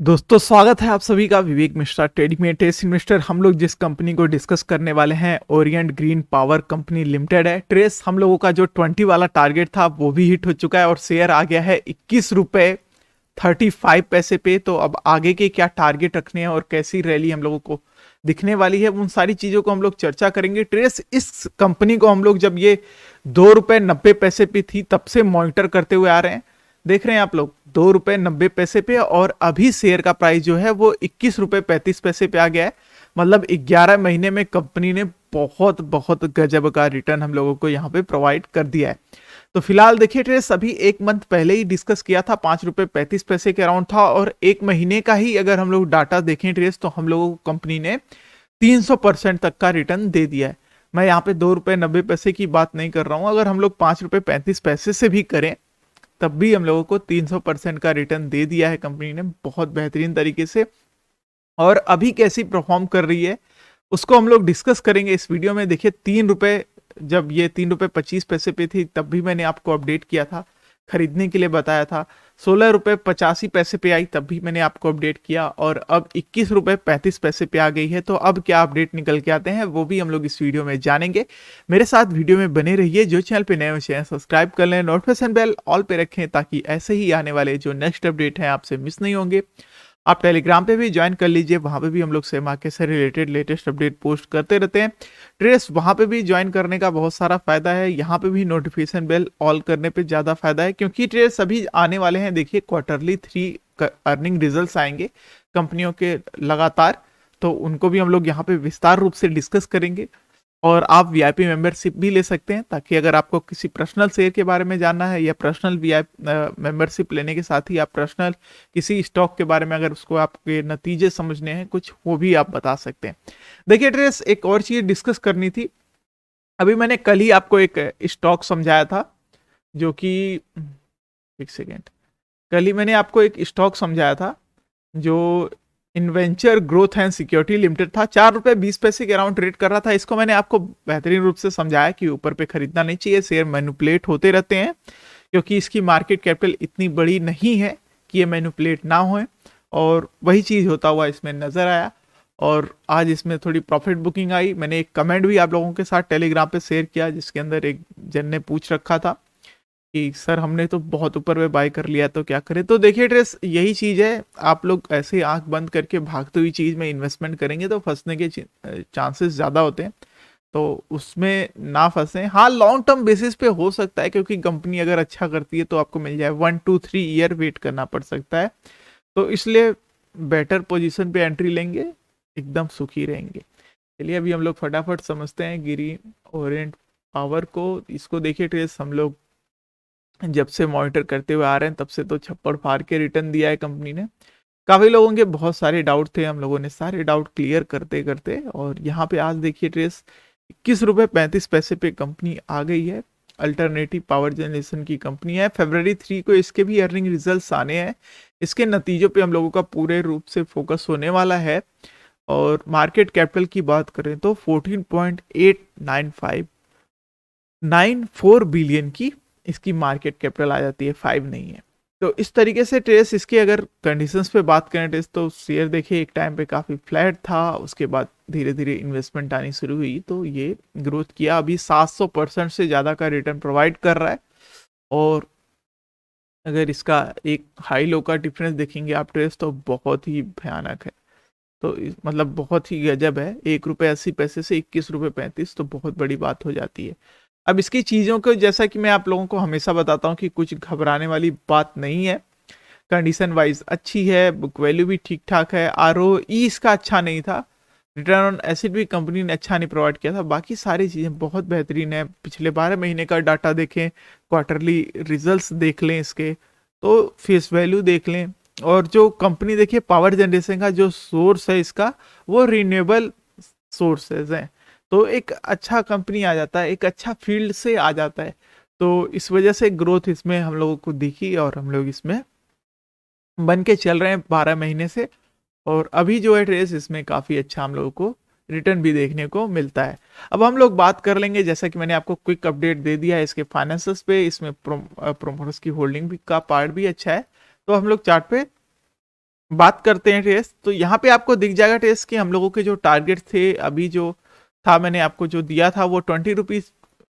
दोस्तों स्वागत है आप सभी का विवेक मिश्रा ट्रेडिंग में टेस्ट इन्वेस्टर। हम लोग जिस कंपनी को डिस्कस करने वाले हैं Orient green power company limited है। ट्रेस हम लोगों का जो 20 वाला टारगेट था वो भी हिट हो चुका है और शेयर आ गया है 21 रुपए 35 पैसे पे। तो अब आगे के क्या टारगेट रखने हैं और कैसी रैली हम लोगों को दिखने वाली है उन सारी चीजों को हम लोग चर्चा करेंगे। ट्रेस इस कंपनी को हम लोग जब ये 2 रुपए 90 पैसे पे थी तब से मॉनिटर करते हुए आ रहे हैं। देख रहे हैं आप लोग 2 रुपए 90 पैसे पे और अभी शेयर का प्राइस जो है वो 21 रुपए 35 पैसे पे आ गया है। मतलब 11 महीने में कंपनी ने बहुत बहुत गजब का रिटर्न हम लोगों को यहाँ पे प्रोवाइड कर दिया है। तो फिलहाल देखिए ट्रेस अभी एक मंथ पहले ही डिस्कस किया था 5 रुपए 35 पैसे के अराउंड था और एक महीने का ही अगर हम लोग डाटा देखें ट्रेस तो हम लोगों को कंपनी ने 300% तक का रिटर्न दे दिया है। मैं यहाँ पे 2 रुपए 90 पैसे की बात नहीं कर रहा हूँ, अगर हम लोग 5 रुपए 35 पैसे से भी करें तब भी हम लोगों को 300% का रिटर्न दे दिया है कंपनी ने बहुत बेहतरीन तरीके से। और अभी कैसी परफॉर्म कर रही है उसको हम लोग डिस्कस करेंगे इस वीडियो में। देखिए 3 रुपए, जब ये 3 रुपए 25 पैसे पे थी तब भी मैंने आपको अपडेट किया था, खरीदने के लिए बताया था। 16 रुपए 85 पैसे पे आई तब भी मैंने आपको अपडेट किया और अब 21 रुपए 35 पैसे पे आ गई है। तो अब क्या अपडेट निकल के आते हैं वो भी हम लोग इस वीडियो में जानेंगे। मेरे साथ वीडियो में बने रहिए। जो चैनल पे नए हो चैनल सब्सक्राइब कर लें, नोटिफिकेशन बेल ऑल पे रखें ताकि ऐसे ही आने वाले जो नेक्स्ट अपडेट हैं आपसे मिस नहीं होंगे। आप टेलीग्राम पे भी ज्वाइन कर लीजिए, वहां पे भी हम लोग शेयर मार्केट से रिलेटेड लेटेस्ट अपडेट पोस्ट करते रहते हैं। ट्रेस वहां पे भी ज्वाइन करने का बहुत सारा फायदा है, यहाँ पे भी नोटिफिकेशन बेल ऑल करने पे ज्यादा फायदा है क्योंकि ट्रेस अभी आने वाले हैं। देखिए Q3 अर्निंग रिजल्ट्स आएंगे कंपनियों के लगातार, तो उनको भी हम लोग यहाँ पे विस्तार रूप से डिस्कस करेंगे। और आप वीआईपी मेंबरशिप भी ले सकते हैं ताकि अगर आपको किसी पर्सनल शेयर के बारे में जानना है या पर्सनल वीआईपी मेंबरशिप लेने के साथ ही आप पर्सनल किसी स्टॉक के बारे में अगर उसको आपके नतीजे समझने हैं कुछ, वो भी आप बता सकते हैं। देखिए ट्रेस एक और चीज डिस्कस करनी थी। अभी मैंने कल ही आपको एक स्टॉक समझाया था जो कि, एक सेकेंड, कल ही मैंने आपको एक स्टॉक समझाया था जो इन्वेंचर ग्रोथ एंड सिक्योरिटी लिमिटेड था। 4 रुपए 20 पैसे के अराउंड ट्रेड कर रहा था। इसको मैंने आपको बेहतरीन रूप से समझाया कि ऊपर पे खरीदना नहीं चाहिए, शेयर मैनिपुलेट होते रहते हैं क्योंकि इसकी मार्केट कैपिटल इतनी बड़ी नहीं है कि ये मैनिपुलेट ना हो। और वही चीज होता हुआ इसमें नजर आया और आज इसमें थोड़ी प्रॉफिट बुकिंग आई। मैंने एक कमेंट भी आप लोगों के साथ टेलीग्राम पे शेयर किया जिसके अंदर एक जन ने पूछ रखा था कि सर हमने तो बहुत ऊपर में बाय कर लिया तो क्या करें। तो देखिए ट्रेस यही चीज है, आप लोग ऐसे आंख बंद करके भागती हुई चीज में इन्वेस्टमेंट करेंगे तो फंसने के चांसेस ज्यादा होते हैं, तो उसमें ना फंसे। हाँ लॉन्ग टर्म बेसिस पे हो सकता है क्योंकि कंपनी अगर अच्छा करती है तो आपको मिल जाए, 1 2 3 ईयर वेट करना पड़ सकता है। तो इसलिए बेटर पोजीशन पे एंट्री लेंगे, एकदम सुखी रहेंगे। चलिए अभी हम लोग फटाफट समझते हैं गिरी ओरिएंट पावर को। इसको देखिए ट्रेस हम लोग जब से मॉनिटर करते हुए आ रहे हैं तब से तो छप्पड़ फाड़ के रिटर्न दिया है कंपनी ने। काफी लोगों के बहुत सारे डाउट थे, हम लोगों ने सारे डाउट क्लियर करते करते और यहाँ पे आज देखिए ट्रेस 21 रुपए 35 पैसे पे कंपनी आ गई है। अल्टरनेटिव पावर जनरेशन की कंपनी है। February 3 को इसके भी अर्निंग रिजल्ट्स आने हैं, इसके नतीजों पे हम लोगों का पूरे रूप से फोकस होने वाला है। और मार्केट कैपिटल की बात करें तो 14.89594 बिलियन की इसकी मार्केट कैपिटल आ जाती है, 5 नहीं है। तो इस तरीके से ट्रेस इसके अगर कंडीशंस पे बात करें ट्रेस तो शेयर देखिए एक टाइम पे काफी फ्लैट था, उसके बाद धीरे धीरे इन्वेस्टमेंट आनी शुरू हुई तो ये ग्रोथ किया, अभी 700% से ज्यादा का रिटर्न प्रोवाइड कर रहा है। और अगर इसका एक हाई लो का डिफरेंस देखेंगे आप ट्रेस तो बहुत ही भयानक है। तो मतलब बहुत ही गजब है, 1 रुपए 80 पैसे से 21 रुपए 35, तो बहुत बड़ी बात हो जाती है। अब इसकी चीज़ों को जैसा कि मैं आप लोगों को हमेशा बताता हूँ कि कुछ घबराने वाली बात नहीं है। कंडीशन वाइज अच्छी है, बुक वैल्यू भी ठीक ठाक है, ROE इसका अच्छा नहीं था, रिटर्न ऑन एसिड भी कंपनी ने अच्छा नहीं प्रोवाइड किया था। बाकी सारी चीज़ें बहुत बेहतरीन है। पिछले 12 महीने का डाटा देखें, क्वार्टरली रिजल्ट्स देख लें इसके, तो फेस वैल्यू देख लें। और जो कंपनी देखिए पावर जनरेशन का जो सोर्स है इसका वो रिन्यूएबल सोर्सेज है, तो एक अच्छा कंपनी आ जाता है, एक अच्छा फील्ड से आ जाता है। तो इस वजह से ग्रोथ इसमें हम लोगों को दिखी और हम लोग इसमें बन के चल रहे हैं 12 महीने से। और अभी जो है ट्रेस इसमें काफ़ी अच्छा हम लोगों को रिटर्न भी देखने को मिलता है। अब हम लोग बात कर लेंगे, जैसा कि मैंने आपको क्विक अपडेट दे दिया है इसके फाइनेंसेस पे, इसमें प्रोमोटर्स की होल्डिंग भी का पार्ट भी अच्छा है। तो हम लोग चार्ट पे बात करते हैं ट्रेस, तो यहाँ पे आपको दिख जाएगा ट्रेस कि हम लोगों के जो टारगेट थे, अभी जो था मैंने आपको जो दिया था वो 20 रुपीज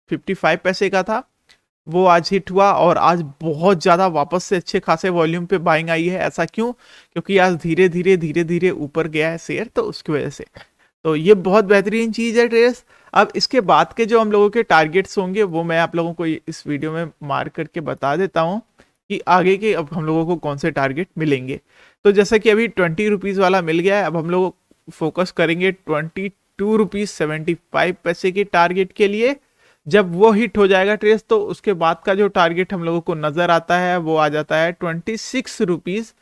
55 पैसे का था, वो आज हिट हुआ और आज बहुत ज्यादा वापस से अच्छे खासे वॉल्यूम पे बाइंग आई है। ऐसा क्यों? क्योंकि आज धीरे धीरे ऊपर गया है शेयर, तो उसकी वजह से तो ये बहुत बेहतरीन चीज है ट्रेस। अब इसके बाद के जो हम लोगों के टारगेट्स होंगे वो मैं आप लोगों को इस वीडियो में मार्क करके बता देता हूँ कि आगे के अब हम लोगों को कौन से टारगेट मिलेंगे। तो जैसे कि अभी 20 रुपीज वाला मिल गया है, अब हम लोग फोकस करेंगे 22 रुपीज 75 पैसे के टारगेट के लिए। जब वो हिट हो जाएगा ट्रेस, तो उसके बाद का जो टारगेट हम लोगों को नजर आता है वो आ जाता है 26 रुपीज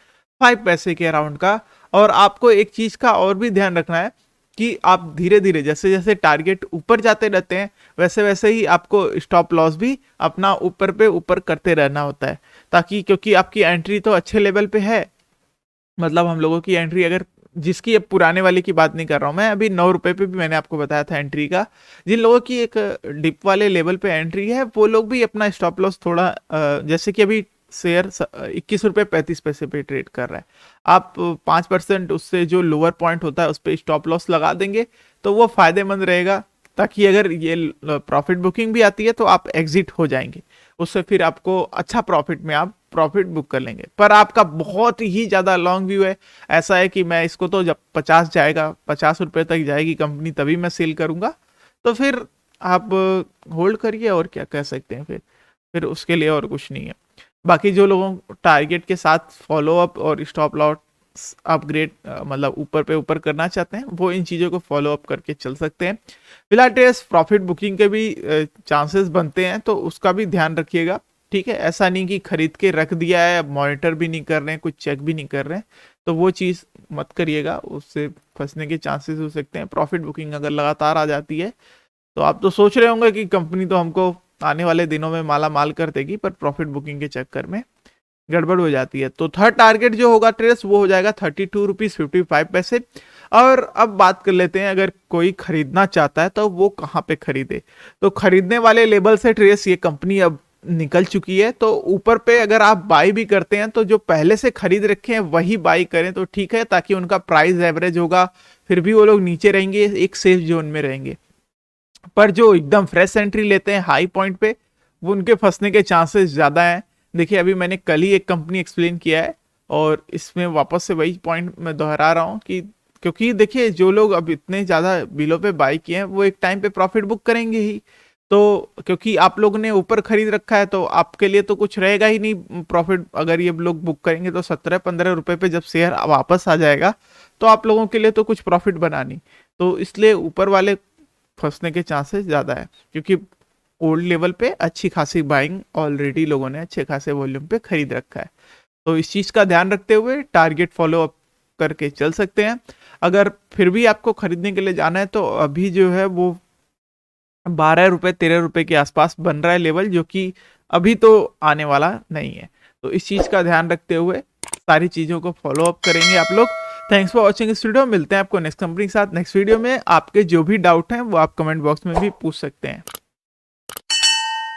5 पैसे के अराउंड का। और आपको एक चीज का और भी ध्यान रखना है कि आप धीरे धीरे जैसे जैसे टारगेट ऊपर जाते रहते हैं, वैसे वैसे ही आपको स्टॉप लॉस भी अपना ऊपर पे ऊपर करते रहना होता है, ताकि क्योंकि आपकी एंट्री तो अच्छे लेवल पे है। मतलब हम लोगों की एंट्री अगर, जिसकी अब पुराने वाले की बात नहीं कर रहा हूं मैं, अभी 9 रुपए पे भी मैंने आपको बताया था एंट्री का। जिन लोगों की एक डिप वाले लेवल पे एंट्री है, वो लोग भी अपना स्टॉप लॉस थोड़ा जैसे कि अभी शेयर 21 रुपए 35 पैसे पे ट्रेड कर रहा है, आप 5% उससे जो लोअर पॉइंट होता है उस पर स्टॉप लॉस लगा देंगे तो वो फायदेमंद रहेगा, ताकि अगर ये प्रॉफिट बुकिंग भी आती है तो आप एग्जिट हो जाएंगे उससे, फिर आपको अच्छा प्रॉफिट में आप प्रॉफिट बुक कर लेंगे। पर आपका बहुत ही ज्यादा लॉन्ग व्यू है, ऐसा है कि मैं इसको तो जब 50 जाएगा, 50 रुपए तक जाएगी कंपनी तभी मैं सेल करूंगा, तो फिर आप होल्ड करिए, और क्या कह सकते हैं। फिर उसके लिए और कुछ नहीं है। बाकी जो लोगों टारगेट के साथ फॉलो अप और स्टॉप लॉस अपग्रेड मतलब ऊपर पे ऊपर करना चाहते हैं, वो इन चीज़ों को फॉलो अप करके चल सकते हैं। फिलहाल टेस्ट प्रॉफिट बुकिंग के भी चांसेस बनते हैं, तो उसका भी ध्यान रखिएगा। ठीक है, ऐसा नहीं कि खरीद के रख दिया है, अब मॉनिटर भी नहीं कर रहे हैं, कुछ चेक भी नहीं कर रहे हैं, तो वो चीज़ मत करिएगा, उससे फंसने के चांसेस हो सकते हैं। प्रॉफिट बुकिंग अगर लगातार आ जाती है तो आप तो सोच रहे होंगे कि कंपनी तो हमको आने वाले दिनों में माला माल कर देगी, पर प्रॉफिट बुकिंग के चक्कर में गड़बड़ हो जाती है। तो थर्ड टारगेट जो होगा ट्रेस, वो हो जाएगा 32 रुपीज 55 पैसे। और अब बात कर लेते हैं, अगर कोई खरीदना चाहता है तो वो कहाँ पे खरीदे। तो खरीदने वाले लेवल से ट्रेस ये कंपनी अब निकल चुकी है, तो ऊपर पे अगर आप बाई भी करते हैं तो जो पहले से खरीद रखे हैं वही बाई करें तो ठीक है, ताकि उनका प्राइस एवरेज होगा, फिर भी वो लोग नीचे रहेंगे, एक सेफ जोन में रहेंगे। पर जो एकदम फ्रेश एंट्री लेते हैं हाई पॉइंट पे, वो उनके फंसने के चांसेस ज्यादा हैं। देखिए अभी मैंने कल ही एक कंपनी एक्सप्लेन किया है, और इसमें वापस से वही पॉइंट मैं दोहरा रहा हूँ कि क्योंकि देखिए जो लोग अब इतने ज्यादा बिलों पे बाई किए हैं वो एक टाइम पे प्रॉफिट बुक करेंगे ही। तो क्योंकि आप लोग ने ऊपर खरीद रखा है तो आपके लिए तो कुछ रहेगा ही नहीं प्रॉफिट, अगर ये लोग बुक करेंगे तो 17-15 रुपए पे जब शेयर वापस आ जाएगा तो आप लोगों के लिए तो कुछ प्रॉफिट बना नहीं। तो इसलिए ऊपर वाले फंसने के चांसेस ज्यादा है, क्योंकि ओल्ड लेवल पे अच्छी खासी बाइंग ऑलरेडी लोगों ने अच्छे खासे वॉल्यूम पे खरीद रखा है। तो इस चीज का ध्यान रखते हुए टारगेट फॉलो अप करके चल सकते हैं। अगर फिर भी आपको खरीदने के लिए जाना है तो अभी जो है वो 12 रुपए 13 रुपए के आसपास बन रहा है लेवल, जो कि अभी तो आने वाला नहीं है। तो इस चीज का ध्यान रखते हुए सारी चीजों को फॉलो अप करेंगे आप लोग। थैंक्स फॉर वॉचिंग इस वीडियो, मिलते हैं आपको नेक्स्ट कंपनी के साथ नेक्स्ट वीडियो में। आपके जो भी डाउट हैं वो आप कमेंट बॉक्स में भी पूछ सकते हैं।